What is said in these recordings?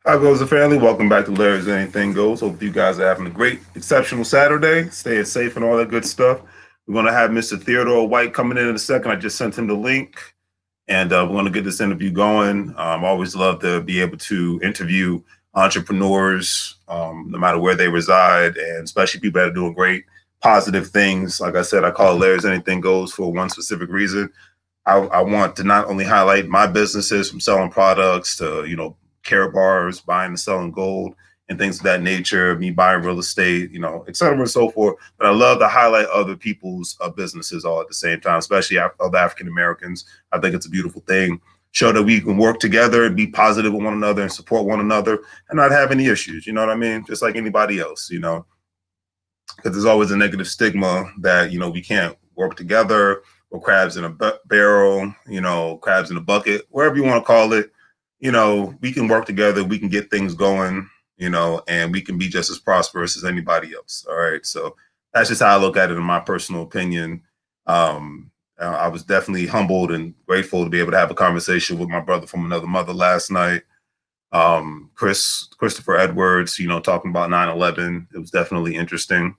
How goes the family? Welcome back to Larry's Anything Goes. Hope you guys are having a great, exceptional Saturday. Staying safe and all that good stuff. We're going to have Mr. Theodore White coming in a second. I just sent him the link, and we're going to get this interview going. Always love to be able to interview entrepreneurs, no matter where they reside, and especially people that are doing great, positive things. Like I said, I call it Larry's Anything Goes for one specific reason. I want to not only highlight my businesses from selling products to, care bars, buying and selling gold and things of that nature, me buying real estate, et cetera and so forth. But I love to highlight other people's businesses all at the same time, especially other African Americans. I think it's a beautiful thing. Show that we can work together and be positive with one another and support one another and not have any issues. You know what I mean? Just like anybody else, because there's always a negative stigma that, we can't work together or crabs in a barrel, crabs in a bucket, wherever you want to call it. We can work together, we can get things going, and we can be just as prosperous as anybody else. All right. So that's just how I look at it in my personal opinion. I was definitely humbled and grateful to be able to have a conversation with my brother from another mother last night. Christopher Edwards, talking about 9/11. It was definitely interesting.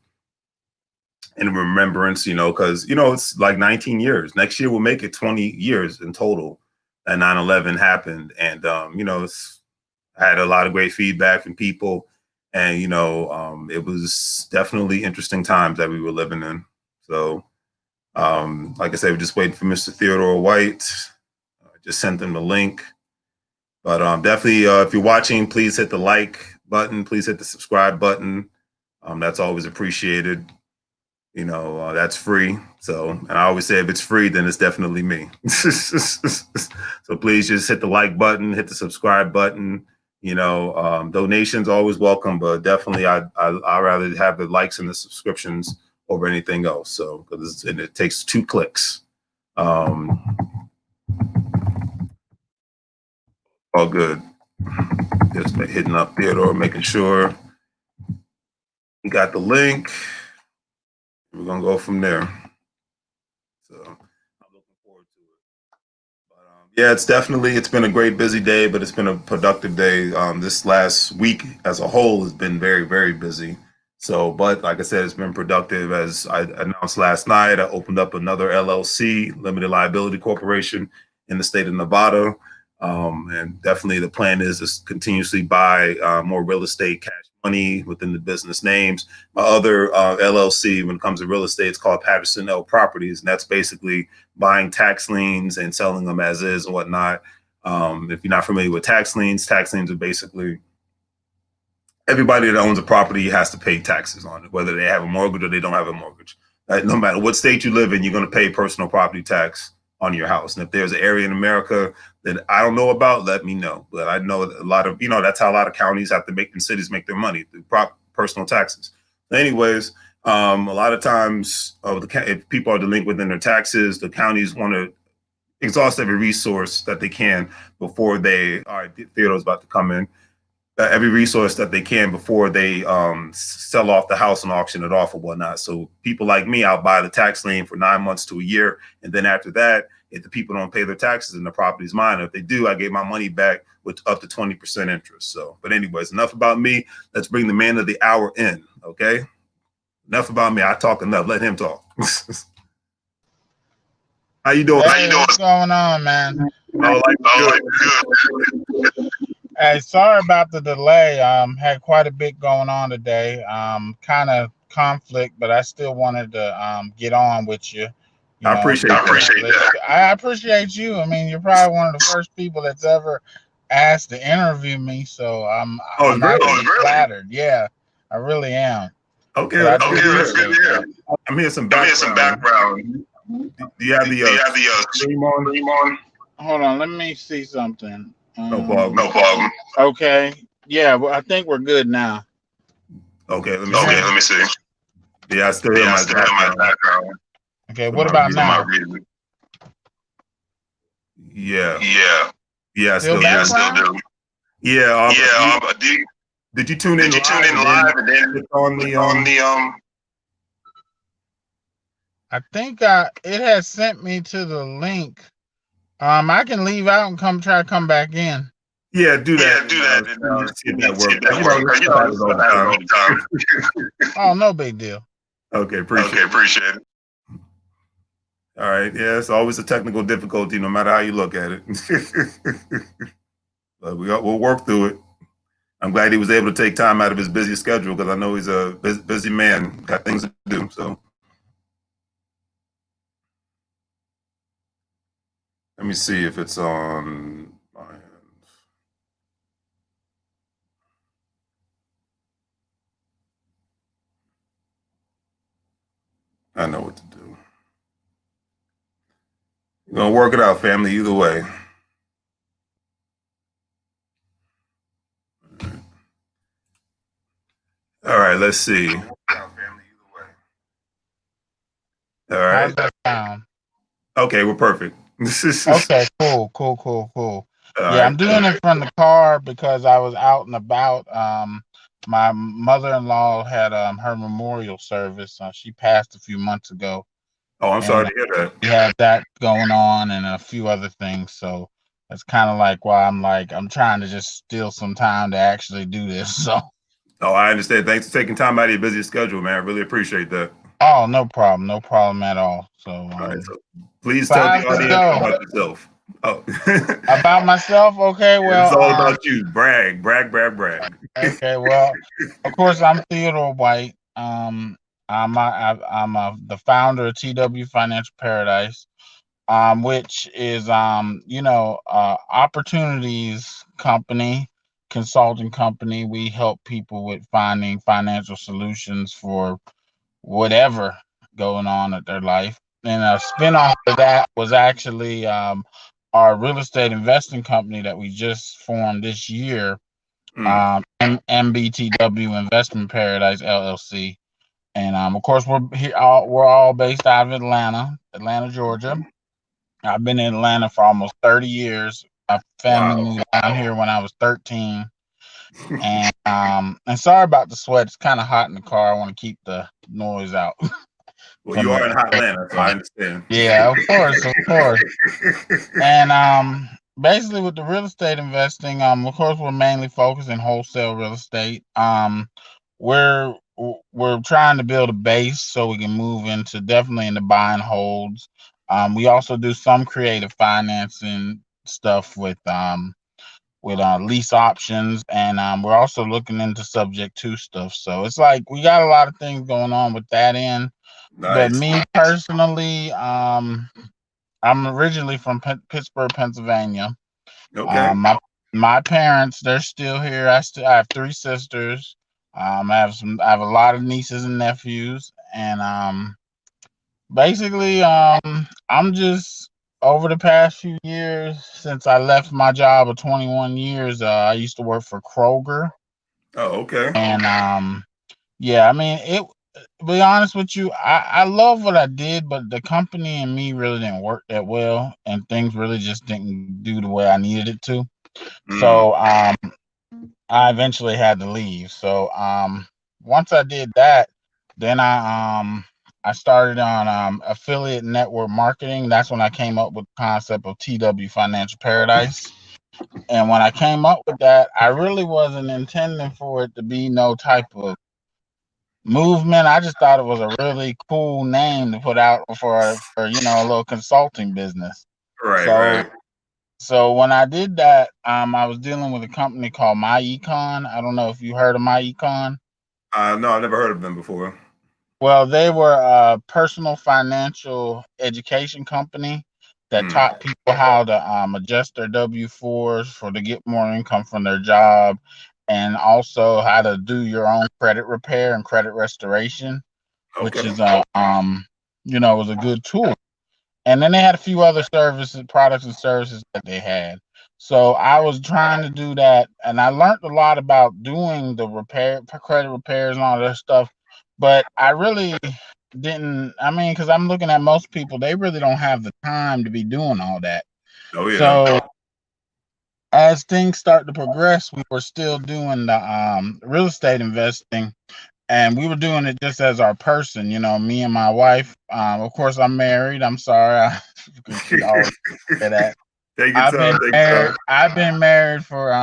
In remembrance, because, it's like 19 years. Next year we'll make it 20 years in total that 9/11 happened. And, I had a lot of great feedback from people. And, it was definitely interesting times that we were living in. So, like I said, we're just waiting for Mr. Theodore White. I just sent them the link. But definitely, if you're watching, please hit the like button. Please hit the subscribe button. That's always appreciated. That's free. So, and I always say if it's free, then it's definitely me. So please just hit the like button, hit the subscribe button. Donations always welcome, but definitely I'd rather have the likes and the subscriptions over anything else. So, and it takes 2 clicks. All good. Just hitting up Theodore, making sure he got the link. We're gonna go from there. So I'm looking forward to it. But yeah, it's been a great busy day, but it's been a productive day. This last week as a whole has been very, very busy. So, but like I said, it's been productive. As I announced last night, I opened up another LLC, Limited Liability Corporation, in the state of Nevada. And definitely the plan is to continuously buy more real estate, cash money within the business names. My other LLC, when it comes to real estate, it's called Patterson L Properties, and that's basically buying tax liens and selling them as is and whatnot. If you're not familiar with tax liens are basically everybody that owns a property has to pay taxes on it, whether they have a mortgage or they don't have a mortgage. No matter what state you live in, you're going to pay personal property tax on your house. And if there's an area in America that I don't know about, let me know. But I know a lot of, that's how a lot of counties have to make, and cities make their money through personal taxes. Anyways, a lot of times if people are delinquent in their taxes, the counties want to exhaust every resource that they can before they, all right, Theodore's about to come in, every resource that they can before they sell off the house and auction it off or whatnot. So people like me, I'll buy the tax lien for 9 months to a year. And then after that, if the people don't pay their taxes and the property's mine, if they do, I get my money back with up to 20% interest. So, but anyways, enough about me. Let's bring the man of the hour in, okay? Enough about me. I talk enough. Let him talk. How you doing? Hey, what's going on, man? Good. Hey, sorry about the delay. Had quite a bit going on today. Kind of conflict, but I still wanted to get on with you. I appreciate that. I appreciate you. I mean, you're probably one of the first people that's ever asked to interview me, so I'm actually flattered. Yeah, I really am. Okay, that's good to hear. I'm hearing some background. Do you have the stream on? Hold on, let me see something. No problem. Okay. Yeah, well, I think we're good now. Okay, let me see. Yeah, I still hear my background. Okay, what about now? Yeah. Still do. Yeah. Did you tune in live and then on the I think it has sent me to the link. I can leave out and come back in. Yeah, do that. Yeah, do that. See if that See works. if that works. This stuff happens all the All the time. time. Oh, no big deal. Okay, appreciate it. Appreciate it. All right. Yeah, it's always a technical difficulty, no matter how you look at it. But we'll work through it. I'm glad he was able to take time out of his busy schedule because I know he's a busy man, got things to do. So let me see if it's on my end. I know what to do. We're gonna work it out, family, either way. All right, let's see. All right. How's that sound? Okay, we're perfect. Okay, cool. All Yeah, right. I'm doing it from the car because I was out and about. My mother-in-law had her memorial service. She passed a few months ago, Oh, I'm sorry and to hear that. we had that going on and a few other things. So that's kind of like why I'm trying to just steal some time to actually do this. So. Oh, I understand. Thanks for taking time out of your busy schedule, man. I really appreciate that. Oh, no problem at all. So, All right, so please so tell how's the this audience go? about yourself. Oh, About myself? Okay, it's all well, about you. Brag. okay, well, of course, I'm Theodore White. I'm the founder of TW Financial Paradise, which is opportunities company, consulting company. We help people with finding financial solutions for whatever going on at their life. And a spinoff of that was actually our real estate investing company that we just formed this year, MBTW Investment Paradise LLC. And of course, we're here. We're all based out of Atlanta, Georgia. I've been in Atlanta for almost 30 years. My family moved down here when I was 13. And sorry about the sweat. It's kind of hot in the car. I want to keep the noise out. Well, you are in hot Atlanta, so I understand. Yeah, of course. And basically with the real estate investing, of course we're mainly focused in wholesale real estate. We're we're trying to build a base so we can move into definitely into buy and holds. We also do some creative financing stuff with lease options, and we're also looking into subject to stuff. So it's like we got a lot of things going on with that end. But Nice. me personally, I'm originally from Pittsburgh, Pennsylvania. Okay. My parents, they're still here. I have three sisters. I have a lot of nieces and nephews, and basically, I'm just over the past few years since I left my job of 21 years. I used to work for Kroger, Oh, okay. and yeah, I mean it. To be honest with you, I love what I did, but the company and me really didn't work that well, and things really just didn't do the way I needed it to. So I eventually had to leave. So once I did that, then I started on affiliate network marketing. That's when I came up with the concept of TW Financial Paradise. And when I came up with that, I really wasn't intending for it to be no type of movement. I just thought it was a really cool name to put out for a little consulting business. Right, So right. so when I did that, I was dealing with a company called My Econ. I don't know if you heard of My Econ. No, I've never heard of them before. Well, they were a personal financial education company that Mm. taught people how to adjust their W-4s for to get more income from their job, and also how to do your own credit repair and credit restoration, which Okay. is was a good tool. And then they had a few other services, products and services that they had. So I was trying to do that, and I learned a lot about doing the credit repairs and all that stuff. But I really didn't. I mean, because I'm looking at most people, they really don't have the time to be doing all that. Oh, yeah. So as things start to progress, we were still doing the real estate investing, and we were doing it just as our person, me and my wife. Of course, I'm married. I'm sorry, I always say that. Take your time. Take your time. I've been married for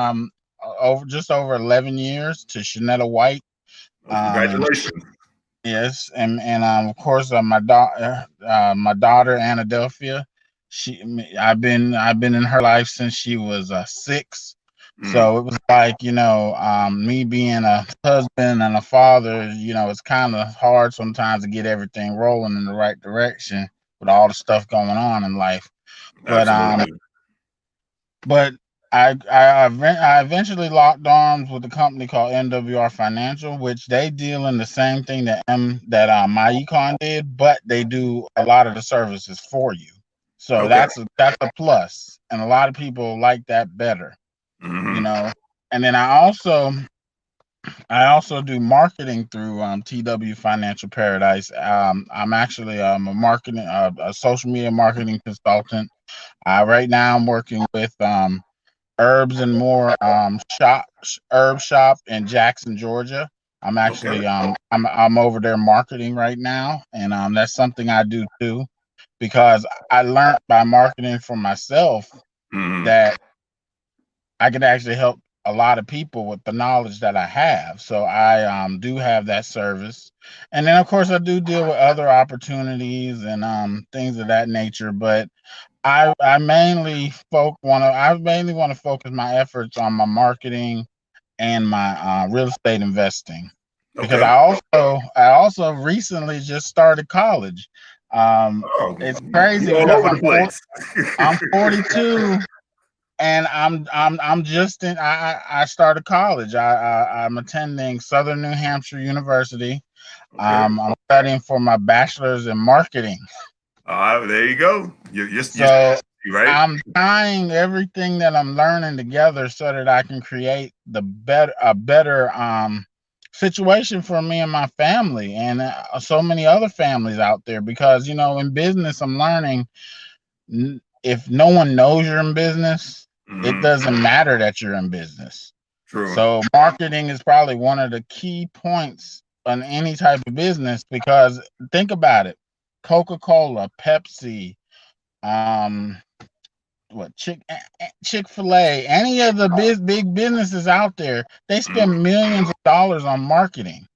over 11 years to Shanetta White. Oh, congratulations. Yes, and of course my daughter Anadelphia. I've been in her life since she was 6. Mm, So it was like, me being a husband and a father, it's kind of hard sometimes to get everything rolling in the right direction with all the stuff going on in life. But absolutely. but I eventually locked arms with a company called MWR Financial, which they deal in the same thing that my econ did, but they do a lot of the services for you. So Okay. that's a plus, and a lot of people like that better, you Hmm. know. And then I also do marketing through TW Financial Paradise. I'm actually a social media marketing consultant. Right now I'm working with Herbs and More herb shop in Jackson, Georgia. I'm Okay. actually I'm over there marketing right now, and that's something I do too, because I learned by marketing for myself Hmm. that I could actually help a lot of people with the knowledge that I have. So I do have that service, and then of course I do deal with other opportunities and things of that nature. But I mainly want to focus my efforts on my marketing and my real estate investing, because Okay. I also recently just started college. Oh, It's you crazy all because over the place. I'm 42 and I'm just in I started college. I'm attending Southern New Hampshire University. Okay. I'm studying for my bachelor's in marketing. There you go. So You're right. I'm tying everything that I'm learning together so that I can create a better situation for me and my family, and so many other families out there, because in business I'm learning, if no one knows you're in business, it Hmm. doesn't matter that you're in business. True. So marketing is probably one of the key points on any type of business, because think about it. Coca-Cola, Pepsi, um what Chick-fil-A, any of the big businesses out there, they Mhm. spend millions of dollars on marketing,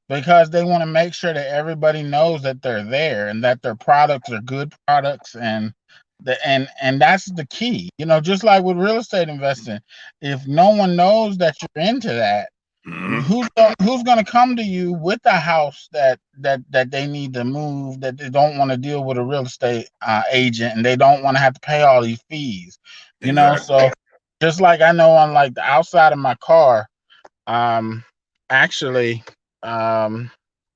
because they want to make sure that everybody knows that they're there and that their products are good products, and that's the key. Just like with real estate investing, if no one knows that you're into that, Mhm. who's going to come to you with a house that they need to move, that they don't want to deal with a real estate agent, and they don't want to have to pay all these fees. Exactly. So just like I know on like the outside of my car, um actually, let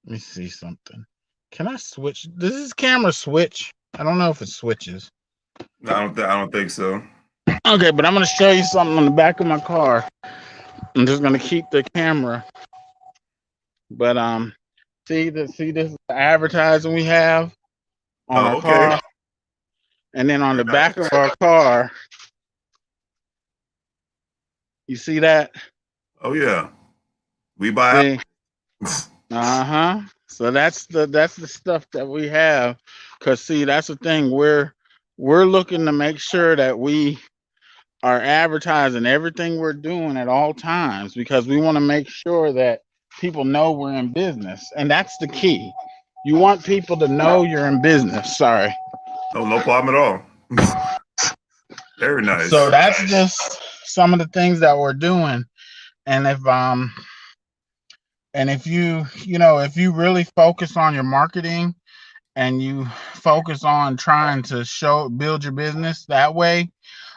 me see something. Can I switch? Does this camera switch? I don't know if it switches. I don't think so. Okay, but I'm going to show you something on the back of my car. I'm just going to keep the camera, but see this is the advertising we have on our Oh, okay. car, and then on Very the back nice. of our car, you see that? Oh yeah. We buy. See? Uh-huh. So that's the stuff that we have. Cause see, that's the thing. We're looking to make sure that we are advertising everything we're doing at all times, because we want to make sure that people know we're in business. And that's the key. You want people to know you're in business. Sorry. Oh, no problem at all. Very So nice. that's just some of the things that we're doing. And if you really focus on your marketing, and you focus on trying to build your business that way,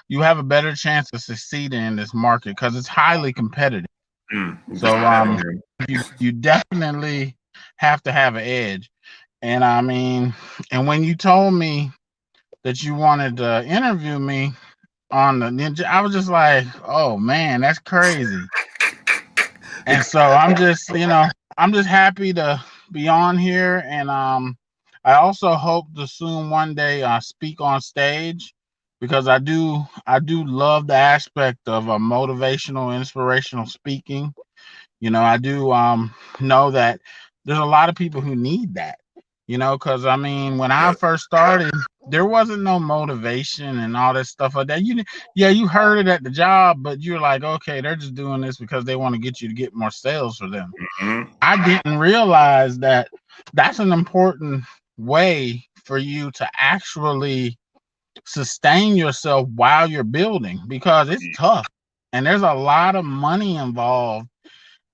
you have a better chance of succeeding in this market, because it's highly competitive. I'm So just adding here. you definitely have to have an edge. And I mean, and when you told me that you wanted to interview me on the Ninja, I was just like, oh man, that's crazy. And so I'm just happy to be on here, and I also hope to soon one day speak on stage, because I do love the aspect of motivational, inspirational speaking. I do know that there's a lot of people who need that. Because I mean, when I Yes. first started, there wasn't no motivation and all that stuff like that. You heard it at the job, but you're like, okay, they're just doing this because they want to get you to get more sales for them. Mm-hmm. I didn't realize that that's an important way for you to actually sustain yourself while you're building, because it's tough and there's a lot of money involved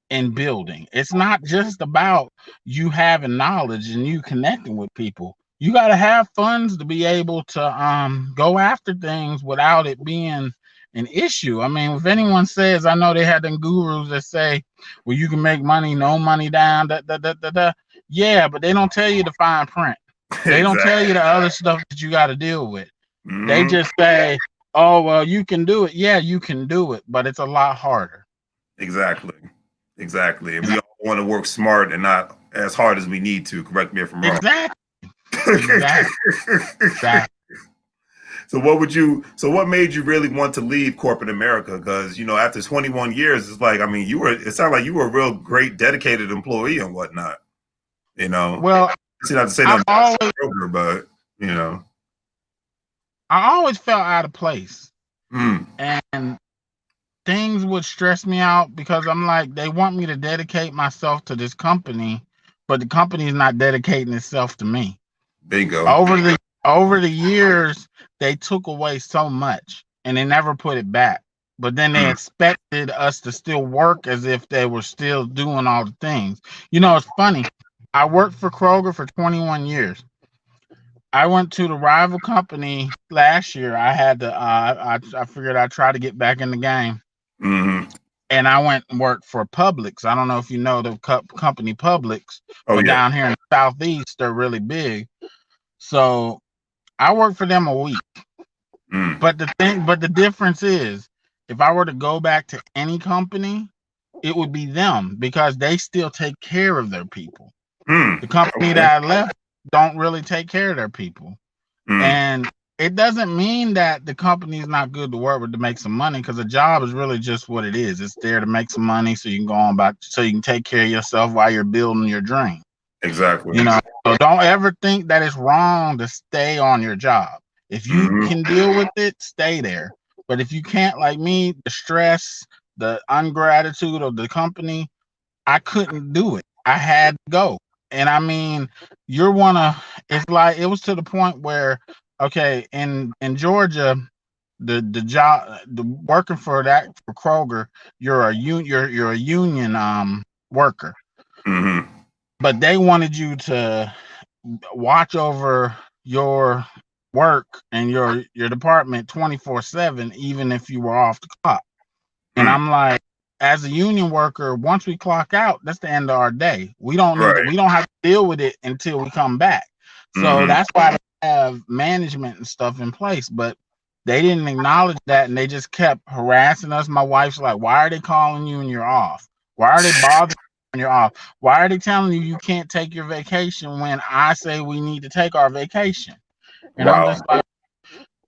in building. It's not just about you having knowledge and you connecting with people. You got to have funds to be able to go after things without it being an issue. I mean, if anyone says, I know they had them gurus that say, well, you can make money, no money down, da. Yeah, but they don't tell you the fine print. They don't tell you the other stuff that you got to deal with. They Mm-hmm. just say, oh, well, you can do it. Yeah, you can do it, but it's a lot harder. Exactly. And we all want to work smart and not as hard as we need to. Correct me if I'm wrong. Exactly. So what made you really want to leave corporate America? Because, after 21 years, it's like, I mean, it sounded like you were a real great, dedicated employee and whatnot. Well, it's not to say nothing about Kroger, but, I always felt out of place. Mm. And things would stress me out because I'm like, they want me to dedicate myself to this company, but the company is not dedicating itself to me. Bingo. Over the years, they took away so much and they never put it back. But then they expected us to still work as if they were still doing all the things. It's funny. I worked for Kroger for 21 years. I went to the rival company last year. I had to. I figured I'd try to get back in the game. Mm-hmm. And I went and worked for Publix. I don't know if you know the company Publix, but down here in the Southeast, they're really big. So I worked for them a week. Mm. But the difference is, if I were to go back to any company, it would be them because they still take care of their people. The company that I left don't really take care of their people. And it doesn't mean that the company is not good to work with to make some money, because a job is really just what it is. It's there to make some money so you can go on so you can take care of yourself while you're building your dream. Exactly. So don't ever think that it's wrong to stay on your job. If you can deal with it, stay there. But if you can't, like me, the stress, the ingratitude of the company, I couldn't do it. I had to go. And I mean, it's like, it was to the point where, okay, in Georgia, the job, the working for Kroger, you're a union worker. Mm-hmm. But they wanted you to watch over your work and your department 24/7, even if you were off the clock. And I'm like, as a union worker, once we clock out, that's the end of our day. We don't have to deal with it until we come back. So that's why they have management and stuff in place. But they didn't acknowledge that, and they just kept harassing us. My wife's like, why are they calling you when you're off? Why are they bothering you when you're off? Why are they telling you can't take your vacation when I say we need to take our vacation? And I'm just like,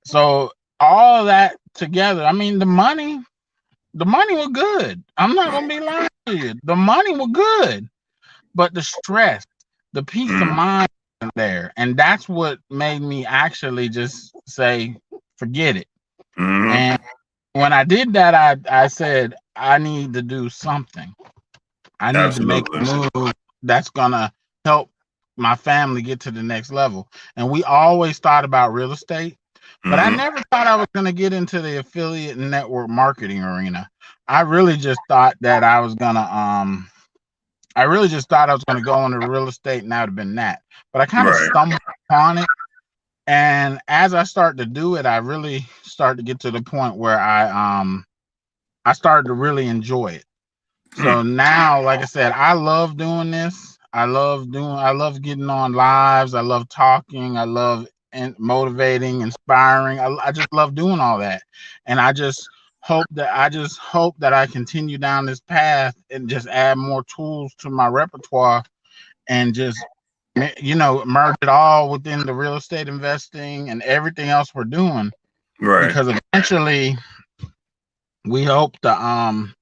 so all of that together, I mean, the money was good. I'm not gonna be lying to you. The money was good, but the stress, the peace of mind isn't there, and that's what made me actually just say, forget it. And when I did that, I said, I need to do something. I need to make a move that's gonna help my family get to the next level. And we always thought about real estate. But I never thought I was going to get into the affiliate and network marketing arena. I really just thought that I was going to go into real estate, and that would have been that. But I kind of stumbled upon it. And as I started to do it, I really started to get to the point where I started to really enjoy it. So now, like I said, I love doing this. I love getting on lives. I love talking. I love motivating, inspiring. I just love doing all that. And I just hope that I continue down this path and just add more tools to my repertoire and just, merge it all within the real estate investing and everything else we're doing. Because eventually we hope to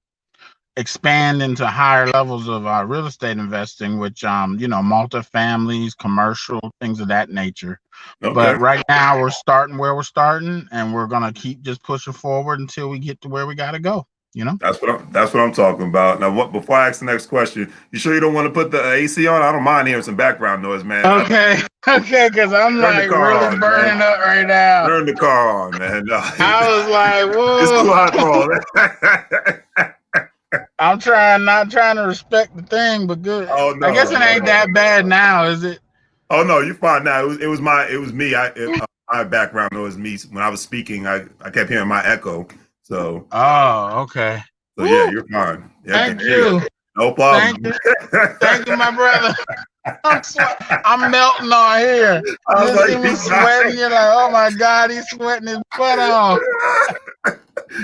expand into higher levels of real estate investing, which multifamilies, commercial, things of that nature. Okay. But right now we're starting where we're starting, and we're gonna keep just pushing forward until we get to where we gotta go. You know. That's what I'm talking about. Now, before I ask the next question, you sure you don't want to put the AC on? I don't mind hearing some background noise, man. Okay, okay, because I'm Turn the like car really on, burning man. up right now. Turn the car on, man. No, I was like, it's too hot whoa. for all that. I'm not trying to respect the thing, but good. Oh I guess no, it no, ain't no. that bad now, is it? Oh no, you're fine now. It was me. My background noise me when I was speaking. I kept hearing my echo. So Oh, okay. yeah, Woo, you're fine. Yeah, okay, thank there you go. you. No Thank problem. you. Thank you, my brother. I'm melting on here. I was You see like, me sweating. You're like, oh my God, he's sweating his butt off.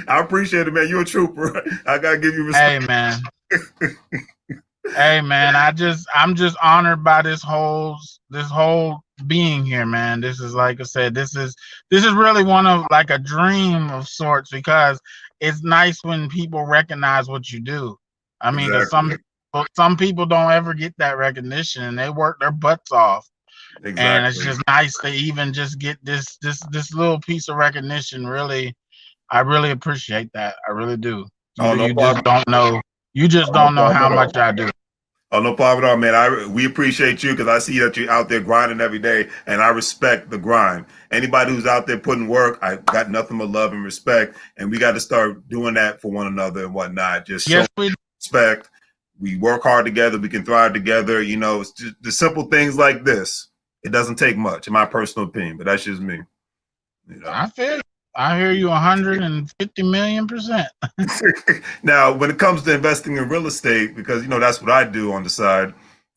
I appreciate it, man. You're a trooper. I gotta give you respect. Hey, man. Hey, man. I'm just honored by this whole being here, man. This is, like I said, this is really one of like a dream of sorts, because it's nice when people recognize what you do. I mean, because Exactly. some people don't ever get that recognition, and they work their butts off. And it's Exactly. just nice to even just get this little piece of recognition. Really, I really appreciate that. I really do. Oh, no You just problem. don't know. You just Oh, no don't know problem how at all. much I do. Oh, no problem at all, man. We appreciate you because I see that you're out there grinding every day, and I respect the grind. Anybody who's out there putting work, I got nothing but love and respect, and we got to start doing that for one another and whatnot. Just show Yes, we do. respect. We work hard together. We can thrive together. You know, it's just the simple things like this. It doesn't take much, in my personal opinion, but that's just me. You know. I feel. I hear you 150 million%. Now, when it comes to investing in real estate, because you know that's what I do on the side.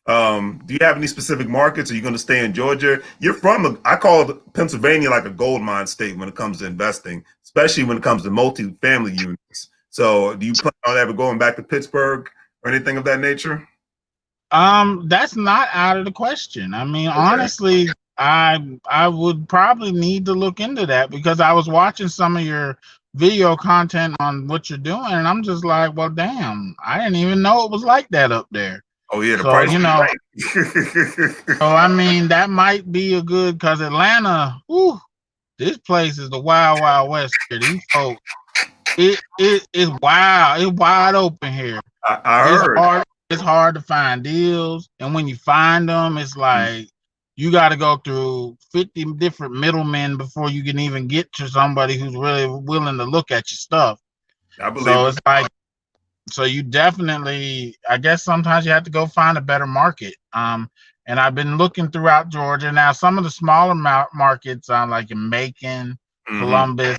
Do you have any specific markets? Are you going to stay in Georgia? You're from, I call Pennsylvania like a gold mine state when it comes to investing, especially when it comes to multi-family units. So, do you plan on ever going back to Pittsburgh or anything of that nature? That's not out of the question. I mean, Okay. honestly, I would probably need to look into that, because I was watching some of your video content on what you're doing, and I'm just like, well, damn, I didn't even know it was like that up there. Oh yeah, the So, price is right. so I mean, that might be a good, because Atlanta, whew, this place is the wild, wild west here. These folks, it's wild. It's wide open here. I It's heard. hard. It's hard to find deals, and when you find them, it's like you got to go through 50 different middlemen before you can even get to somebody who's really willing to look at your stuff. I believe So it. it's like, so you definitely, I guess sometimes you have to go find a better market. And I've been looking throughout Georgia now. Some of the smaller markets, like in Macon, Mm-hmm. Columbus,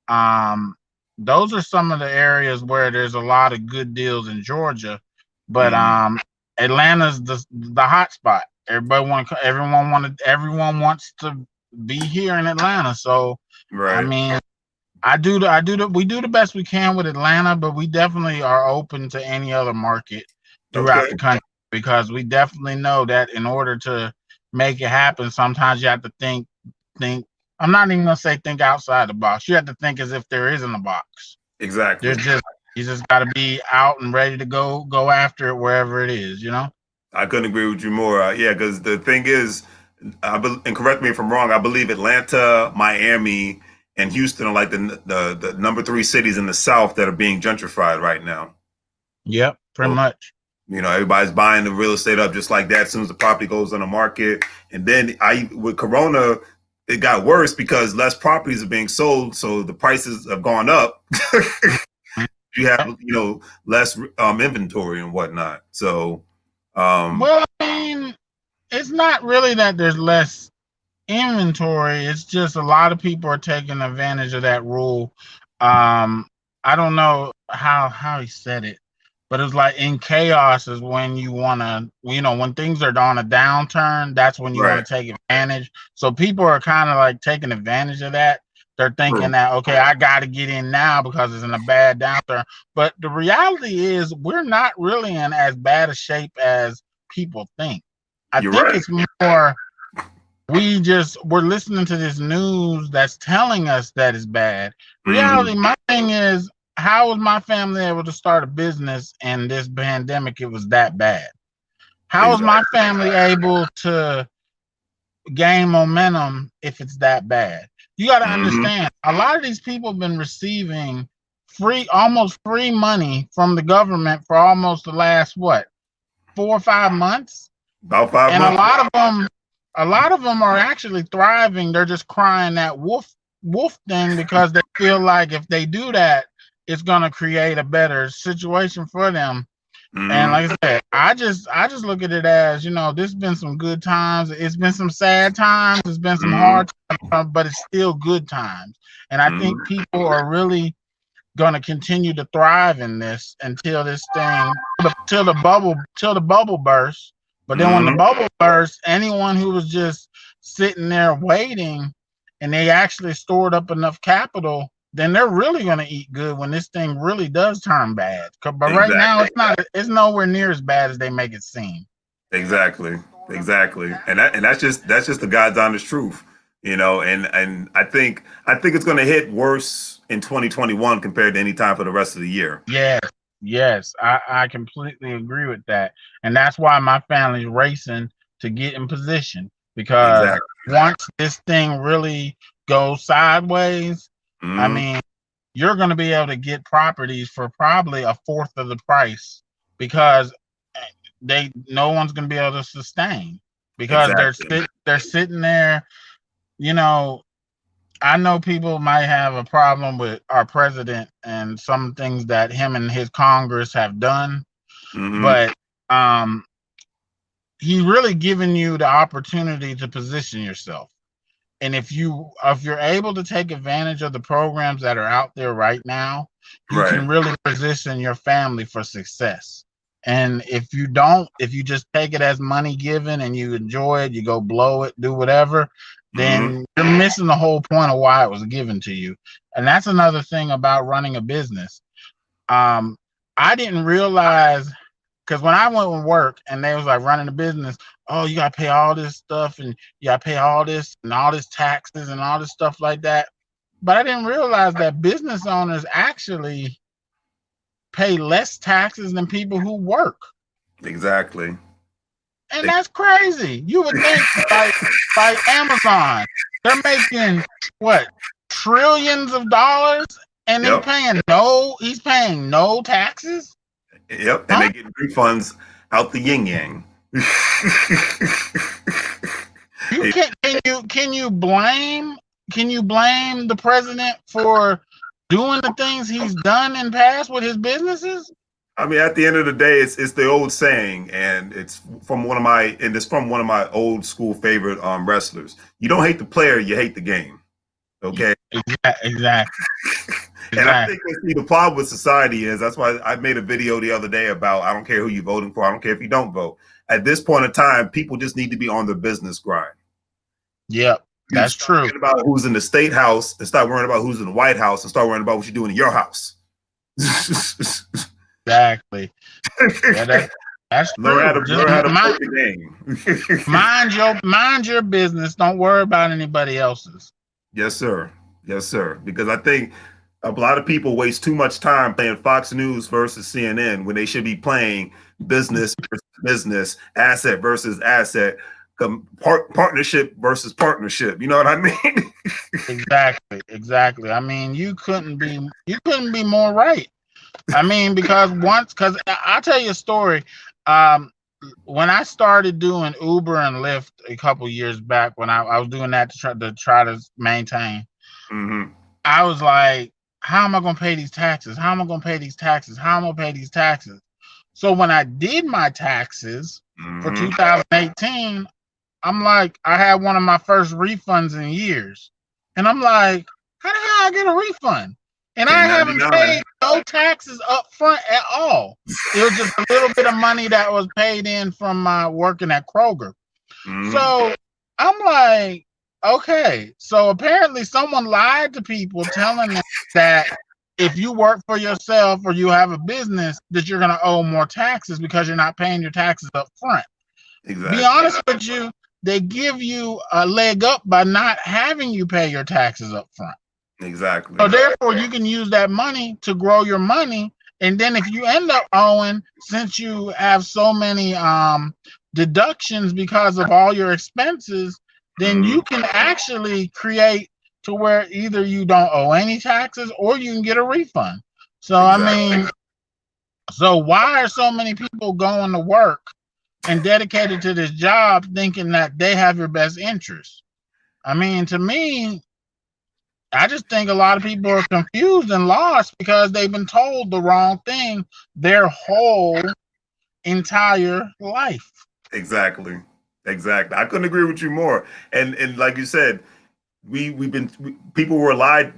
um, those are some of the areas where there's a lot of good deals in Georgia. But Mm-hmm. Atlanta's the hot spot. Everyone wants to be here in Atlanta. So I Right. mean, we do the best we can with Atlanta, but we definitely are open to any other market throughout Okay. the country, because we definitely know that in order to make it happen, sometimes you have to think. I'm not even gonna say think outside the box. You have to think as if there isn't a box. Exactly. You just got to be out and ready to go after it wherever it is. You know. I couldn't agree with you more. Yeah, because the thing is, and correct me if I'm wrong. I believe Atlanta, Miami, and Houston are like the number three cities in the South that are being gentrified right now. Yep, pretty So, much. you know, everybody's buying the real estate up just like that as soon as the property goes on the market. And then with Corona, it got worse because less properties are being sold, so the prices have gone up. You have, you know, less inventory and whatnot. So, Well, I mean, it's not really that there's less inventory. It's just a lot of people are taking advantage of that rule. I don't know how he said it, but it's like in chaos is when you want to, when things are on a downturn, that's when you right, want to take advantage. So people are kind of like taking advantage of that. They're thinking true. that, okay, I got to get in now because it's in a bad downturn. But the reality is we're not really in as bad a shape as people think. I You're think right. it's more we're listening to this news that's telling us that it's bad. Mm-hmm. Reality, my thing is, how was my family able to start a business in this pandemic? It was that bad. How was Exactly. my family able to gain momentum if it's that bad. You got to Mm-hmm. understand, a lot of these people have been receiving almost free money from the government for almost the last, what, 4 or 5 months? About 5 months. And a lot of them are actually thriving. They're just crying that wolf thing because they feel like if they do that, it's going to create a better situation for them. And Mm-hmm. like I said, I just look at it as, there's been some good times. It's been some sad times. It's been some Mm-hmm. hard times, but it's still good times. And I think Mm-hmm. people are really going to continue to thrive in this until this thing, till the bubble bursts. But then when the Mm-hmm. bubble bursts, anyone who was just sitting there waiting and they actually stored up enough capital, then they're really going to eat good when this thing really does turn bad. But right now, Exactly. it's nowhere near as bad as they make it seem. Exactly. Exactly. And that's just the God's honest truth. And I think it's going to hit worse in 2021 compared to any time for the rest of the year. Yes, yes, I completely agree with that. And that's why my family's racing to get in position, because Exactly. once this thing really goes sideways, I Mm-hmm. mean, you're going to be able to get properties for probably a fourth of the price because no one's going to be able to sustain because Exactly. they're sitting there, you know, I know people might have a problem with our president and some things that him and his Congress have done, Mm-hmm. but um, he's really giving you the opportunity to position yourself. And if you're able to take advantage of the programs that are out there right now, you Right. can really position your family for success. And if you don't, if you just take it as money given and you enjoy it, you go blow it, do whatever, Mm-hmm. then you're missing the whole point of why it was given to you. And that's another thing about running a business. Um, I didn't realize, because when I went to work and they was like running a business, oh, you gotta pay all this stuff and you gotta pay all this taxes and all this stuff like that. But I didn't realize that business owners actually pay less taxes than people who work. Exactly. And that's crazy. You would think like Amazon, they're making what, trillions of dollars and Yep. he's paying no taxes? Yep. And Huh? they're getting refunds out the yin yang. You can you blame the president for doing the things he's done in past with his businesses? I mean, at the end of the day, it's the old saying, and it's from one of my old school favorite wrestlers. You don't hate the player, you hate the game. Okay. Exactly. And I Exactly. think the problem with society is that's why I made a video the other day about I don't care who you're voting for, I don't care if you don't vote. At this point in time, people just need to be on their business grind. Yep, You that's start true. worrying about who's in the state house and start worrying about who's in the White House and start worrying about what you're doing in your house. Exactly. Yeah, that's learn how true. to Just learn how to play the game. mind your business. Don't worry about anybody else's. Yes, sir. Yes, sir. Because I think a lot of people waste too much time playing Fox News versus CNN when they should be playing business versus business, asset versus asset, partnership versus partnership. You know what I mean? Exactly. I mean, you couldn't be more right. I mean, because I'll tell you a story. Um, when I started doing Uber and Lyft a couple years back, when I was doing that to try to maintain, Mm-hmm. I was like, how am I going to pay these taxes? How am I going to pay these taxes? How am I going to pay these taxes? So when I did my taxes for Mm-hmm. 2018, I'm like, I had one of my first refunds in years. And I'm like, how the hell I get a refund? And I haven't 1099. paid no taxes up front at all. It was just a little bit of money that was paid in from my working at Kroger. Mm-hmm. So I'm like, okay. So apparently someone lied to people telling them that if you work for yourself or you have a business, that you're going to owe more taxes because you're not paying your taxes up front. Be Exactly. honest with you, they give you a leg up by not having you pay your taxes up front. Exactly. So therefore, you can use that money to grow your money. And then if you end up owing, since you have so many deductions because of all your expenses, then you can actually create to where either you don't owe any taxes or you can get a refund. So Exactly. I mean, so why are so many people going to work and dedicated to this job thinking that they have your best interest? I mean, to me, I just think a lot of people are confused and lost because they've been told the wrong thing their whole entire life. Exactly. Exactly. I couldn't agree with you more. And like you said, people were lied.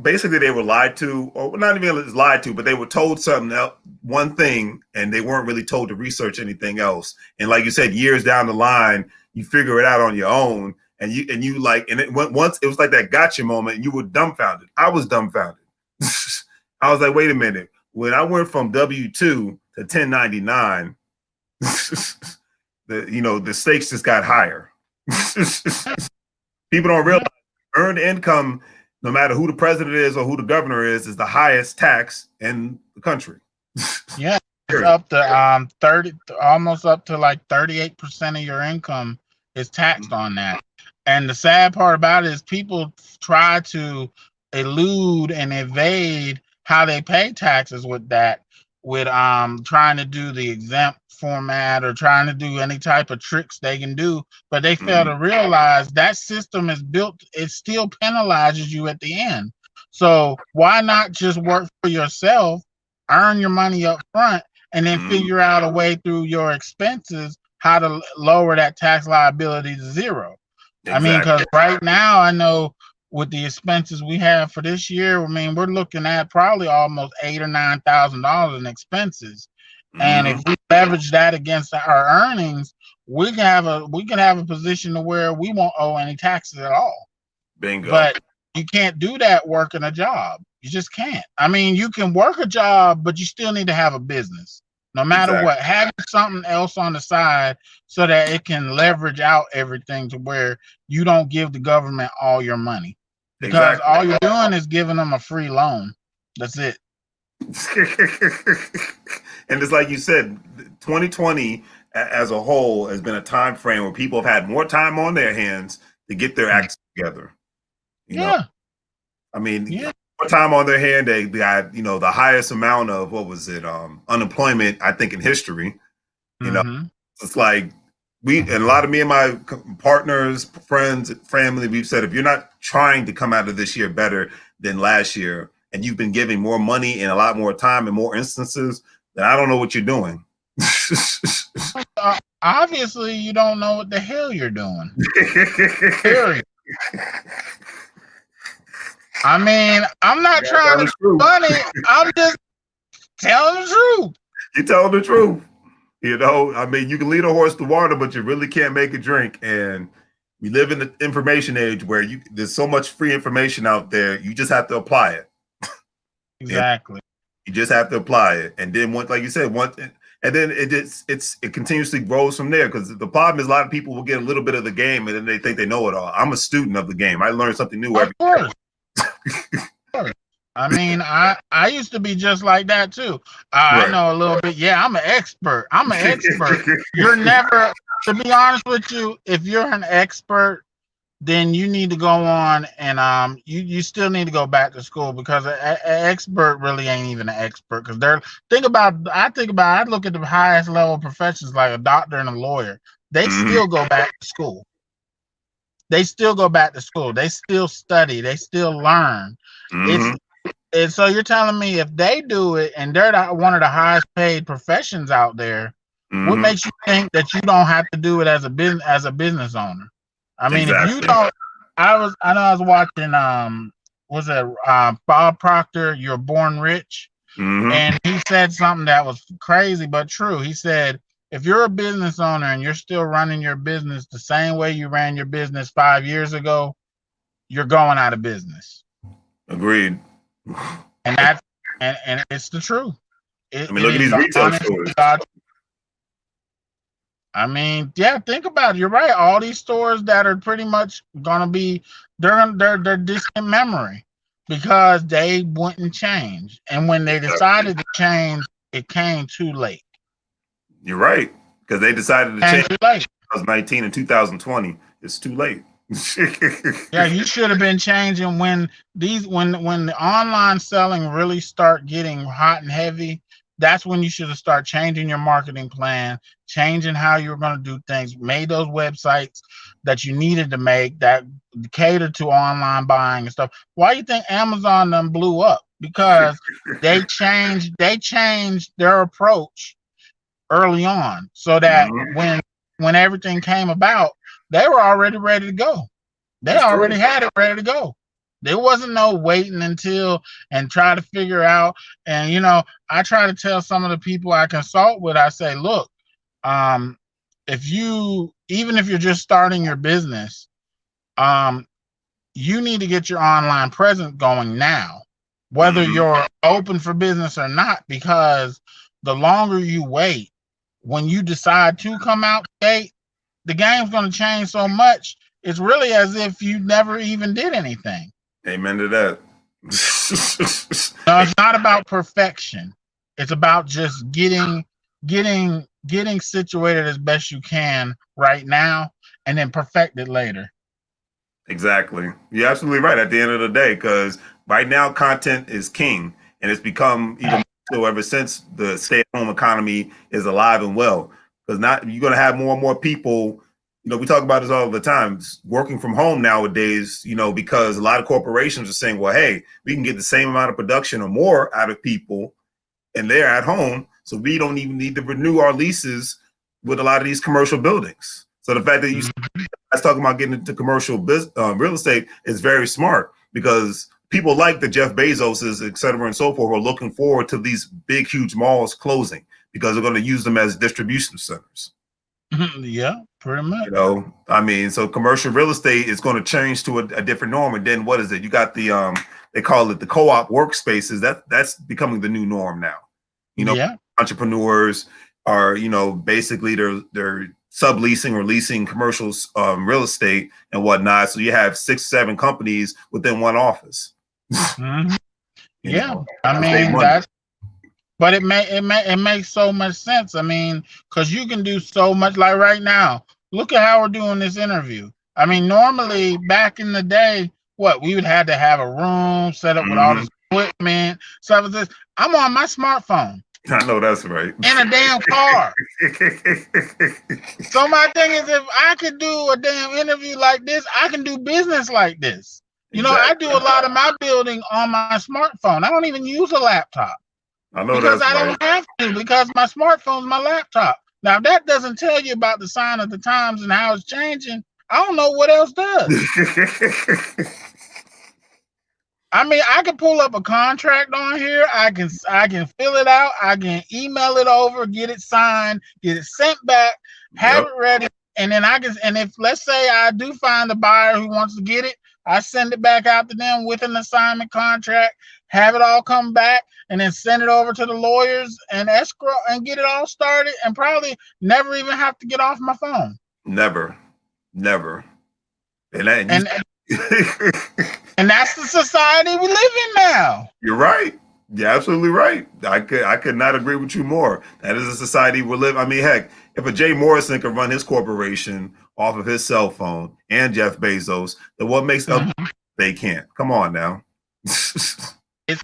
Basically, they were lied to, or not even lied to, but they were told something else, one thing, and they weren't really told to research anything else. And like you said, years down the line, you figure it out on your own, and you like, and it went once. It was like that gotcha moment, and you were dumbfounded. I was dumbfounded. I was like, wait a minute. When I went from W-2 to 1099, the stakes just got higher. People don't realize earned income, no matter who the president is or who the governor is the highest tax in the country. Yeah, it's up to 30, almost up to like 38% of your income is taxed on that. And the sad part about it is people try to elude and evade how they pay taxes with that, with trying to do the exempt format or trying to do any type of tricks they can do, but they fail to realize that system is built, it still penalizes you at the end. So why not just work for yourself, earn your money up front, and then figure out a way through your expenses how to lower that tax liability to zero. Exactly. I mean, because right now I know with the expenses we have for this year, I mean, we're looking at probably almost $8,000 or $9,000 in expenses. And if we leverage that against our earnings, we can have a position to where we won't owe any taxes at all. Bingo. But you can't do that working a job. You just can't. I mean, you can work a job, but you still need to have a business. No matter what, having something else on the side so that it can leverage out everything to where you don't give the government all your money. Because all you're doing is giving them a free loan. That's it. And it's like you said, 2020 as a whole has been a time frame where people have had more time on their hands to get their acts together. You know, I mean, more time on their hand. They got, the highest amount of, what was it, unemployment, I think, in history. You know, it's like and a lot of me and my partners, friends, family, we've said, if you're not trying to come out of this year better than last year, and you've been giving more money and a lot more time in more instances, then I don't know what you're doing. Obviously, you don't know what the hell you're doing. Period. I mean, I'm not trying to be funny. I'm just telling the truth. You're telling the truth. I mean, you can lead a horse to water, but you really can't make it drink. And we live in the information age where there's so much free information out there. You just have to apply it. Exactly. You just have to apply it. And then like you said, and then it continuously grows from there, because the problem is a lot of people will get a little bit of the game and then they think they know it all. I'm a student of the game. I learn something new every day. I mean, I used to be just like that too. I know a little bit. Yeah, I'm an expert. You're never, to be honest with you, if you're an expert, then you need to go on and you still need to go back to school, because an expert really ain't even an expert, because I look at the highest level professions like a doctor and a lawyer. They still go back to school. They still study. They still learn. And so you're telling me if they do it and they're one of the highest paid professions out there, what makes you think that you don't have to do it as a business owner? I mean, if you don't, I know I was watching Bob Proctor, You're Born Rich, and he said something that was crazy but true. He said, if you're a business owner and you're still running your business the same way you ran your business 5 years ago, you're going out of business. Agreed. And that's and it's the truth. Look at these retail stores. I mean, yeah, think about it. You're right. All these stores that are pretty much gonna be they're distant memory, because they wouldn't change. And when they decided to change, it came too late. You're right, because they decided to change in 2019 and 2020. It's too late. Yeah, you should have been changing when the online selling really start getting hot and heavy. That's when you should have started changing your marketing plan, changing how you were going to do things, made those websites that you needed to make that cater to online buying and stuff. Why do you think Amazon them blew up? Because they changed their approach early on so that Mhm. when everything came about, they were already ready to go. They It's already true. had it ready to go. There wasn't no waiting until and try to figure out. And I try to tell some of the people I consult with, I say, look, um, even if you're just starting your business, um, you need to get your online presence going now, whether Mhm. you're open for business or not, because the longer you wait, when you decide to come out the gate, the game's going to change so much. It's really as if you never even did anything. Amen to that. No, it's not about perfection. It's about just getting situated as best you can right now, and then perfect it later. Exactly. You're absolutely right at the end of the day, because right now content is king, and it's become even more so ever since the stay-at-home economy is alive and well. Because not you're going to have more and more people. We talk about this all the time. Working from home nowadays. Because a lot of corporations are saying, "Well, hey, we can get the same amount of production or more out of people, and they're at home, so we don't even need to renew our leases with a lot of these commercial buildings." So the fact that you guys talking about getting into commercial real estate is very smart, because people like the Jeff Bezoses, et cetera, and so forth, are looking forward to these big, huge malls closing because they're going to use them as distribution centers. Yeah, pretty much. So commercial real estate is going to change to a different norm. And then what is it? You got they call it the co-op workspaces. That's becoming the new norm now. Yeah. Entrepreneurs are, basically they're subleasing or leasing commercial real estate and whatnot. So you have 6, 7 companies within one office. Mhm. You Yeah. know, I to save mean, money. but it makes so much sense. I mean, because you can do so much. Like right now, look at how we're doing this interview. I mean, normally back in the day, what we would have to have a room set up with all Mhm. this equipment, stuff like this. I'm on my smartphone I know that's right. in a damn car. So my thing is, if I could do a damn interview like this, I can do business like this. I do Exactly. a lot of my building on my smartphone. I don't even use a laptop I know because that's I right. don't have to, because my smartphone's my laptop. Now, if that doesn't tell you about the sign of the times and how it's changing, I don't know what else does. I mean, I can pull up a contract on here. I can fill it out. I can email it over, get it signed, get it sent back, have Yep. it ready, and then and if let's say I do find a buyer who wants to get it, I send it back out to them with an assignment contract, have it all come back, and then send it over to the lawyers and escrow and get it all started, and probably never even have to get off my phone. Never. Never. And that, And you, and that's the society we live in now. you're right. You're absolutely right. I could not agree with you more. That is a society we live. I mean, heck, if a Jay Morrison could run his corporation off of his cell phone and Jeff Bezos, then what makes other Mhm. they can't? Come on now.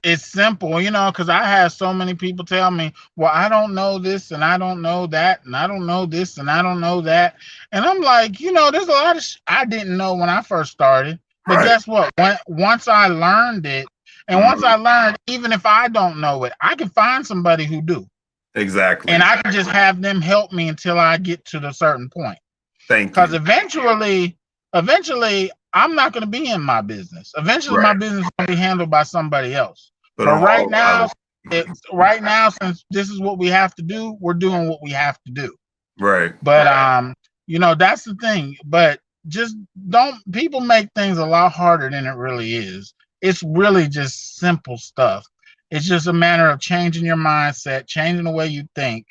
It's simple, because I have so many people tell me, well, I don't know this and I don't know that and I don't know this and I don't know that. And I'm like, there's a lot of I didn't know when I first started. But Right. guess what? Once I learned it, and once Mhm. I learned, even if I don't know it, I can find somebody who do. And Exactly. I can just have them help me until I get to the certain point. Thank Because you. eventually, I'm not going to be in my business. Eventually, my Right. business is going to be handled by somebody else. But But on right now, since this is what we have to do, we're doing what we have to do. right. But that's the thing. But just don't people make things a lot harder than it really is. It's really just simple stuff. It's just a matter of changing your mindset, changing the way you think,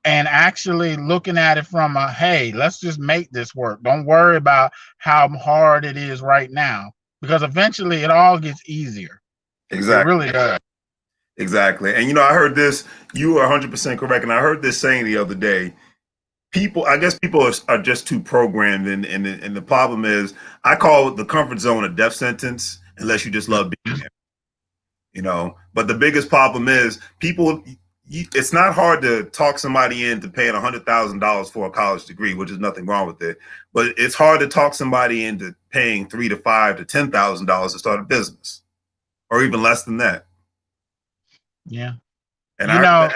and actually looking at it from hey, let's just make this work. Don't worry about how hard it is right now, because eventually it all gets easier. It Exactly. really does. Exactly. And I heard this, you are 100% correct. And I heard this saying the other day. people, I guess people are just too programmed, and the problem is, I call the comfort zone a death sentence unless you just love being there, you know. But the biggest problem is people. It's not hard to talk somebody into paying $100,000 for a college degree, which is nothing wrong with it. But it's hard to talk somebody into paying $3,000 to $5,000 to $10,000 to start a business, or even less than that. Yeah. And You know,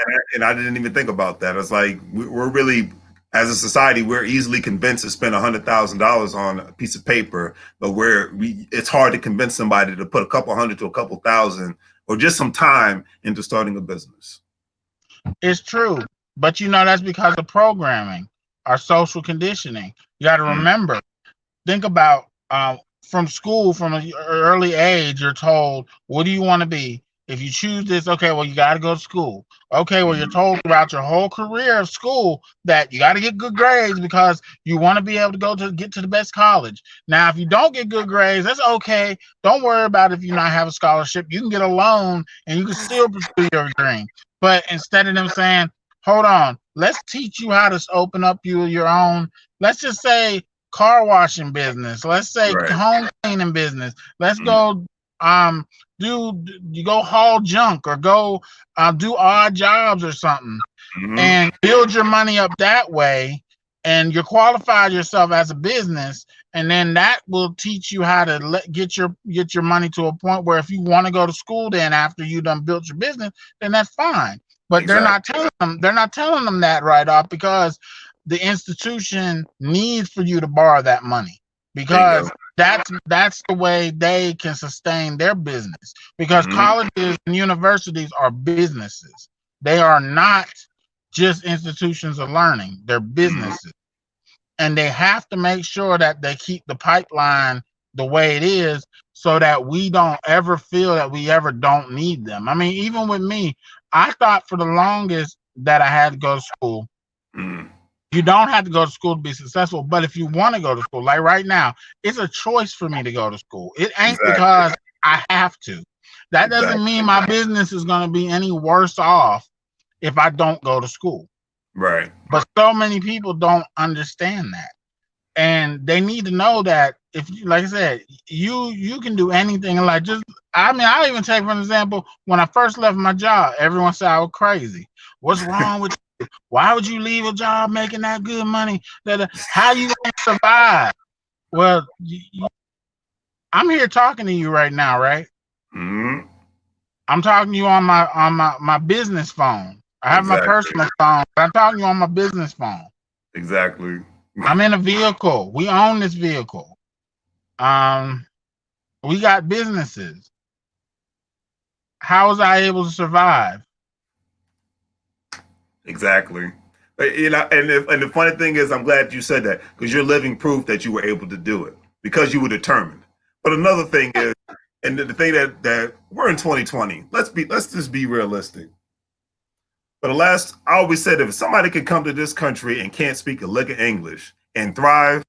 I didn't even think about that. It's like we're really, as a society, we're easily convinced to spend $100,000 on a piece of paper, but it's hard to convince somebody to put a couple hundred to a couple thousand or just some time into starting a business. it's true, but you know that's because of programming, our social conditioning. You got to remember, think about from school, from an early age, you're told, what do you want to be? If you choose this, okay, well, you got to go to school. Okay, well, you're told throughout your whole career of school that you got to get good grades because you want to be able to get to the best college. Now, if you don't get good grades, that's okay. Don't worry about if you not have a scholarship. You can get a loan and you can still pursue your dream. But instead of them saying, hold on, let's teach you how to open up your own, let's just say car washing business. Let's say Right. home cleaning business. Let's Mm-hmm. go you go haul junk or go do odd jobs or something Mm-hmm. and build your money up that way, and you're qualified yourself as a business, and then that will teach you how to get your money to a point where if you want to go to school then after you done built your business, then that's fine. But Exactly. they're not telling them that right off because the institution needs for you to borrow that money There you go. because that's the way they can sustain their business, because Mm-hmm. colleges and universities are businesses. They are not just institutions of learning, they're Mm-hmm. businesses. And they have to make sure that they keep the pipeline the way it is so that we don't ever feel that we ever don't need them. I mean, even with me, I thought for the longest that I had to go to school. Mm-hmm. You don't have to go to school to be successful, but if you want to go to school, like right now, it's a choice for me to go to school. It ain't Exactly. because I have to. That doesn't Exactly. mean my business is going to be any worse off if I don't go to school. Right. But so many people don't understand that. And they need to know that if, like I said, you can do anything in life. Just, I mean, I'll even take for an example, when I first left my job, everyone said I was crazy. What's wrong with you? Why would you leave a job making that good money? How you gonna survive? Well, I'm here talking to you right now, right? Mm-hmm. I'm talking to you on my business phone. I have my Exactly. personal phone, but I'm talking to you on my business phone. Exactly. I'm in a vehicle. We own this vehicle. Um, we got businesses. How was I able to survive? Exactly. You know, and the funny thing is, I'm glad you said that because you're living proof that you were able to do it because you were determined. But another thing is, and the thing that we're in 2020. Let's just be realistic. For the last, I always said if somebody could come to this country and can't speak a lick of English and thrive,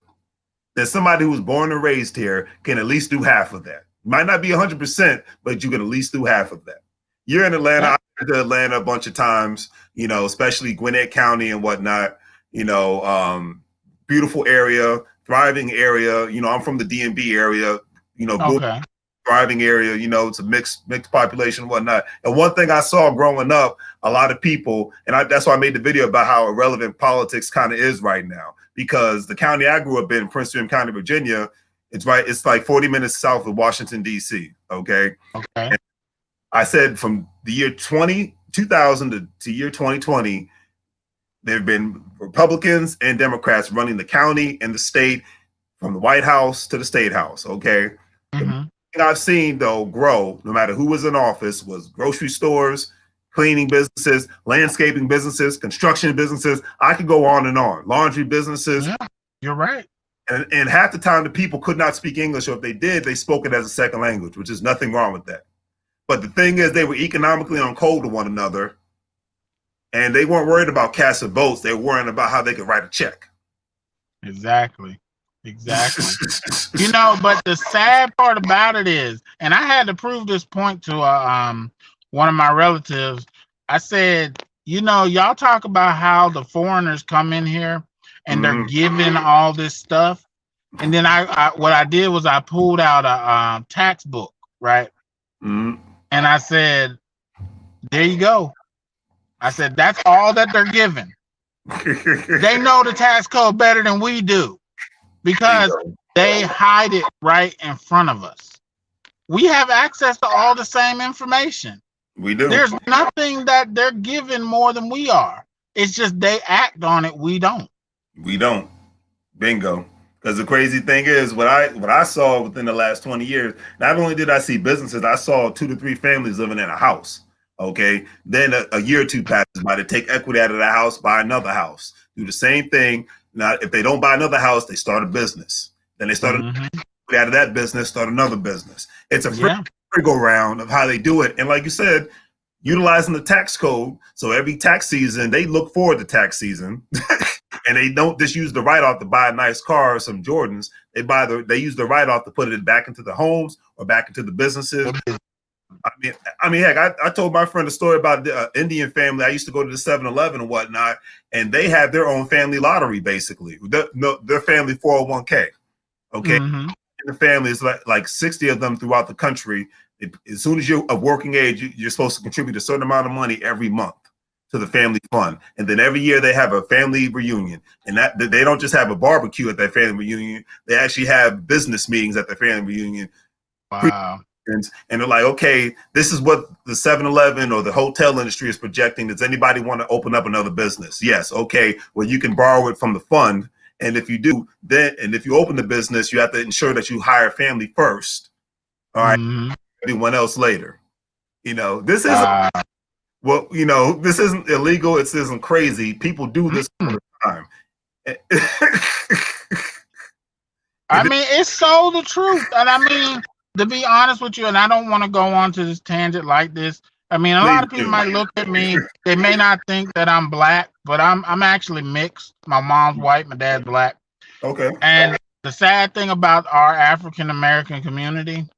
then somebody who's born and raised here can at least do half of that. Might not be 100%, but you can at least do half of that. You're in Atlanta. Yeah. I've been to Atlanta a bunch of times, you know, especially Gwinnett County and whatnot. You know, beautiful area, thriving area. You know, I'm from the DMV area. You know, good Okay. thriving area. You know, it's a mixed population and whatnot. And one thing I saw growing up, a lot of people, and that's why I made the video about how irrelevant politics kind of is right now. Because the county I grew up in, Prince William County, Virginia, it's like 40 minutes south of Washington, D.C. Okay. Okay. And I said from the year 2000 to year 2020, there have been Republicans and Democrats running the county and the state from the White House to the State House. Okay. The Mm-hmm. thing I've seen though grow, no matter who was in office, was grocery stores, cleaning businesses, landscaping businesses, construction businesses. I could go on and on. Laundry businesses. Yeah, you're right. And half the time the people could not speak English, or if they did, they spoke it as a second language, which is nothing wrong with that. But the thing is, they were economically on cold to one another, and they weren't worried about casting votes. They were worrying about how they could write a check. Exactly. Exactly. You know, but the sad part about it is, and I had to prove this point to one of my relatives. I said, you know, y'all talk about how the foreigners come in here and they're giving all this stuff. And then what I did was I pulled out a tax book, right? And I said, there you go. I said, that's all that they're giving. They know the tax code better than we do because they hide it right in front of us. We have access to all the same information. We do. There's nothing that they're giving more than we are. It's just they act on it. We don't. We don't. Bingo. Because the crazy thing is, what I saw within the last 20 years, not only did I see businesses, I saw 2 to 3 families living in a house. Okay. Then a year or two passes by to take equity out of the house, buy another house, do the same thing. Now, if they don't buy another house, they start a business. Then they start out of that business, start another business. It's a merry-go-round of how they do it. And like you said, utilizing the tax code. So every tax season, they look forward to tax season. And they don't just use the write-off to buy a nice car or some Jordans. They use the write-off to put it back into the homes or back into the businesses. I mean, heck, I told my friend a story about the Indian family. I used to go to the 7-Eleven and whatnot, and they have their own family lottery, basically. Their family 401k. Okay. The family is like 60 of them throughout the country. As soon as you're of working age, you're supposed to contribute a certain amount of money every month to the family fund. And then every year they have a family reunion. And that they don't just have a barbecue at their family reunion. They actually have business meetings at their family reunion. Wow. And they're like, okay, this is what the 7-Eleven or the hotel industry is projecting. Does anybody want to open up another business? Yes. Okay. Well, you can borrow it from the fund. And if you do, and if you open the business, you have to ensure that you hire family first. All right. Everyone else later. This isn't this isn't illegal. It isn't crazy. People do this all the time. I mean, it's so the truth. And I mean, to be honest with you, and I don't want to go on to this tangent like this. I mean, a lot of people might look at me. They may not think that I'm black, but I'm actually mixed. My mom's white, my dad's black. Okay. And the sad thing about our African American community,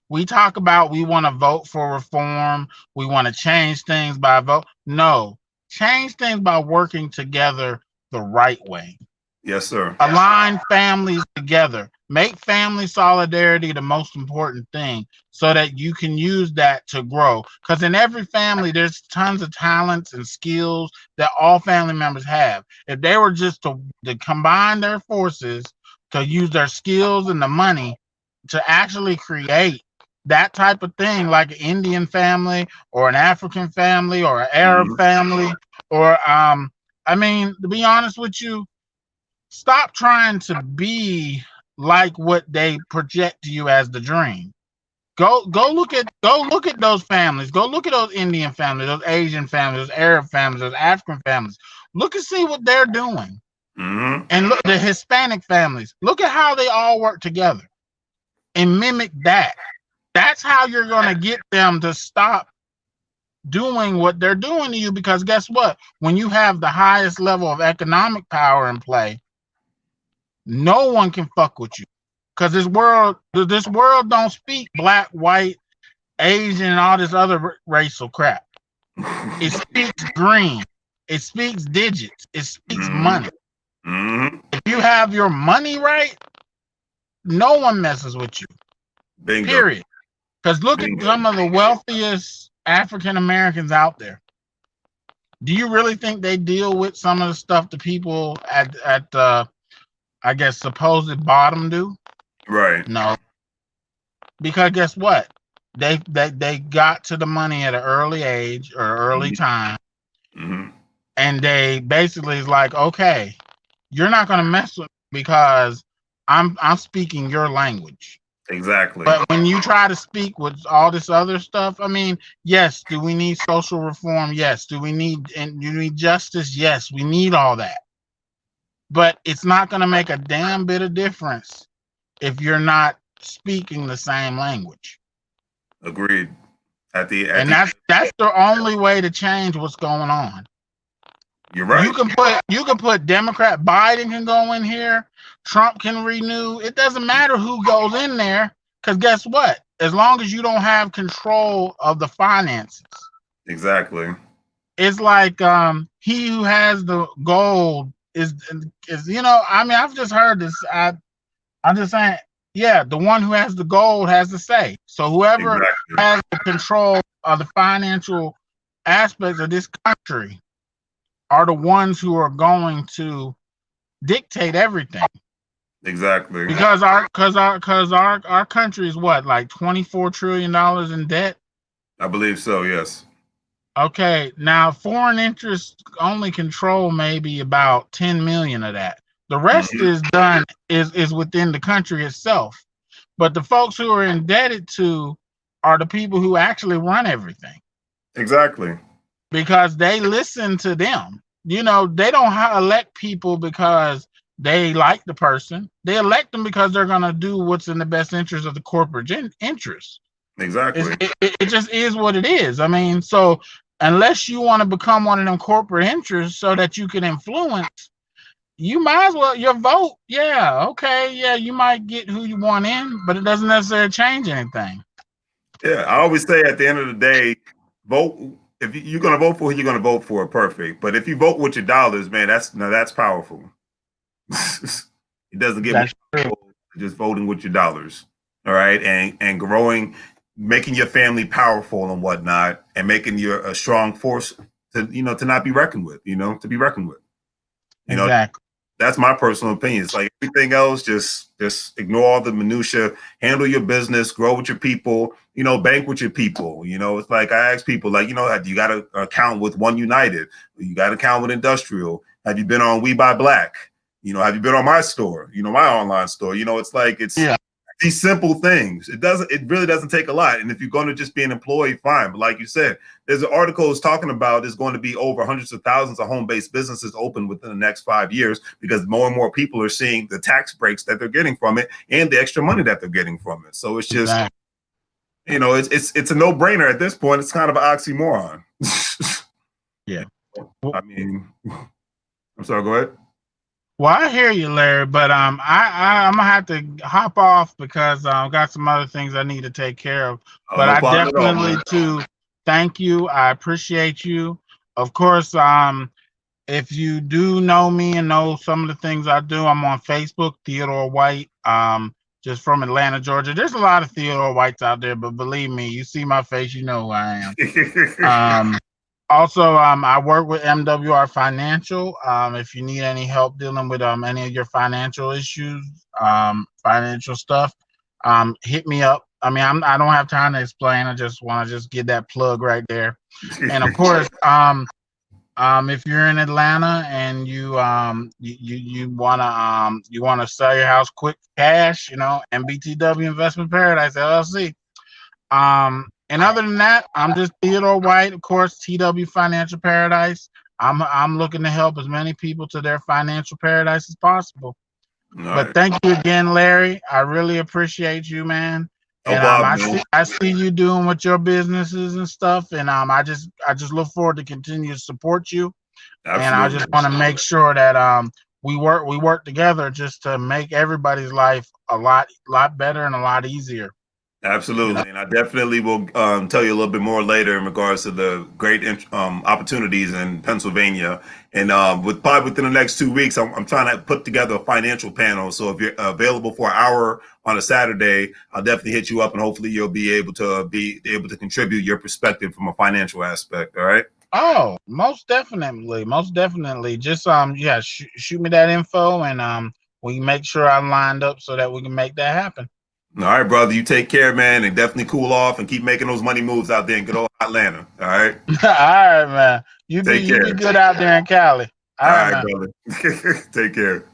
we talk about we want to vote for reform. We want to change things by vote. No, change things by working together the right way. Yes, sir. Align families together. Make family solidarity the most important thing so that you can use that to grow. Because in every family, there's tons of talents and skills that all family members have. If they were just to combine their forces to use their skills and the money to actually create that type of thing, like an Indian family or an African family or an Arab family, or I mean, to be honest with you, stop trying to be like what they project to you as the dream. Go look at those families. Go look at those Indian families, those Asian families, those Arab families, those African families. Look and see what they're doing. And look, the Hispanic families. Look at how they all work together and mimic that. That's how you're going to get them to stop doing what they're doing to you, because guess what? When you have the highest level of economic power in play, no one can fuck with you, because this world don't speak black, white, Asian, and all this other racial crap. It speaks green. It speaks digits. It speaks money. If you have your money right, no one messes with you. Bingo. Period. Because look at some of the wealthiest African Americans out there. Do you really think they deal with some of the stuff the people at I guess supposed bottom do? Right. No. Because guess what? They got to the money at an early age or early time. And they basically is like, okay, you're not gonna mess with me because I'm speaking your language. Exactly. But when you try to speak with all this other stuff, I mean, yes, do we need social reform? Yes. Do you need justice? Yes, we need all that. But it's not going to make a damn bit of difference if you're not speaking the same language. Agreed. That's the only way to change what's going on. You're right. You can put Democrat Biden can go in here, Trump can renew. It doesn't matter who goes in there, because guess what? As long as you don't have control of the finances. Exactly. It's like he who has the gold is I mean, I've just heard this. I'm just saying, yeah, the one who has the gold has the say. So whoever Exactly. has the control of the financial aspects of this country are the ones who are going to dictate everything. Exactly. Because our country is what, like $24 trillion in debt. I believe so. Yes. Okay, now foreign interests only control maybe about 10 million of that. The rest Hmm. is within the country itself. But the folks who are indebted to are the people who actually run everything Exactly. because they listen to them. They don't elect people because they like the person. They elect them because they're going to do what's in the best interest of the corporate interest. Exactly. It just is what it is. I mean, so unless you want to become one of them corporate interests so that you can influence, you might as well your vote. Yeah, okay, yeah, you might get who you want in, but it doesn't necessarily change anything. Yeah. I always say at the end of the day, vote. If you're going to vote for who you're going to vote for, perfect. But if you vote with your dollars, man, that's powerful. It doesn't get more That's true. powerful than just voting with your dollars. All right. And growing, making your family powerful and whatnot, and making you a strong force to not be reckoned with, to be reckoned with. Exactly. That's my personal opinion. It's like everything else, just ignore all the minutia, handle your business, grow with your people, bank with your people. It's like I ask people, like, you got an account with One United, you got an account with Industrial. Have you been on We Buy Black? Have you been on my store? My online store. It's Yeah. these simple things. It really doesn't take a lot. And if you're going to just be an employee, fine. But like you said, there's an article is talking about there's going to be over hundreds of thousands of home-based businesses open within the next 5 years because more and more people are seeing the tax breaks that they're getting from it and the extra money that they're getting from it. So it's just, Exactly. it's a no-brainer at this point. It's kind of an oxymoron. Yeah. I mean, I'm sorry, go ahead. Well, I hear you, Larry, but I'm gonna have to hop off because I've got some other things I need to take care of. Oh, But no I problem at all, definitely man. too thank you. I appreciate you. Of course, if you do know me and know some of the things I do, I'm on Facebook, Theodore White, just from Atlanta, Georgia. There's a lot of Theodore Whites out there, but believe me, you see my face, you know who I am. Also, I work with MWR Financial. If you need any help dealing with any of your financial issues, financial stuff, hit me up. I mean, I don't have time to explain. I just want to just get that plug right there. And of course, if you're in Atlanta and you wanna sell your house quick cash, MBTW Investment Paradise LLC. And other than that, I'm just Theodore White, of course, TW Financial Paradise. I'm looking to help as many people to their financial paradise as possible. All But right. thank you again, Larry. I really appreciate you, man. No And problem, man. I see you doing with your businesses and stuff. And I just look forward to continue to support you. And I just Absolutely. want to make sure that we work together just to make everybody's life a lot better and a lot easier. Absolutely. And I definitely will tell you a little bit more later in regards to the great opportunities in Pennsylvania. And probably within the next 2 weeks, I'm trying to put together a financial panel. So if you're available for an hour on a Saturday, I'll definitely hit you up and hopefully you'll be able to contribute your perspective from a financial aspect. All right. Oh, most definitely, most definitely. Just yeah, shoot me that info, and we can make sure I'm lined up so that we can make that happen. All right, brother. You take care, man, and definitely cool off and keep making those money moves out there in good old Atlanta. All right. All right, man. Take You be care. good out there in Cali. All All right, right, man. brother. Take care.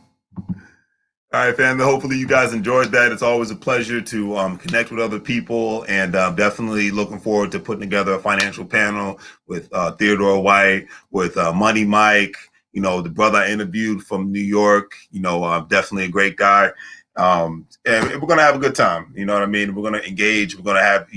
All right, family. Hopefully, you guys enjoyed that. It's always a pleasure to connect with other people, and definitely looking forward to putting together a financial panel with Theodore White, with Money Mike. The brother I interviewed from New York. Definitely a great guy. And we're gonna have a good time. You know what I mean? We're gonna engage. We're gonna have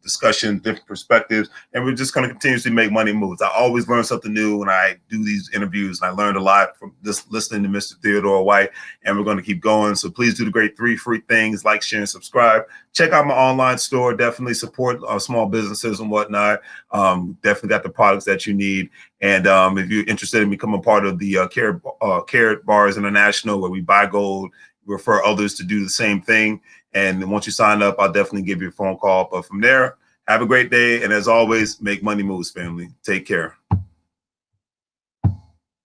discussion, different perspectives, and we're just going to continuously make money moves. I always learn something new when I do these interviews, and I learned a lot from this listening to Mr. Theodore White, and we're going to keep going. So please do the great 3 free things: like, share, and subscribe. Check out my online store. Definitely support small businesses and whatnot. Definitely got the products that you need. And if you're interested in becoming part of the Carrot Bars International, where we buy gold, refer others to do the same thing. And once you sign up, I'll definitely give you a phone call. But from there, have a great day. And as always, make money moves, family. Take care.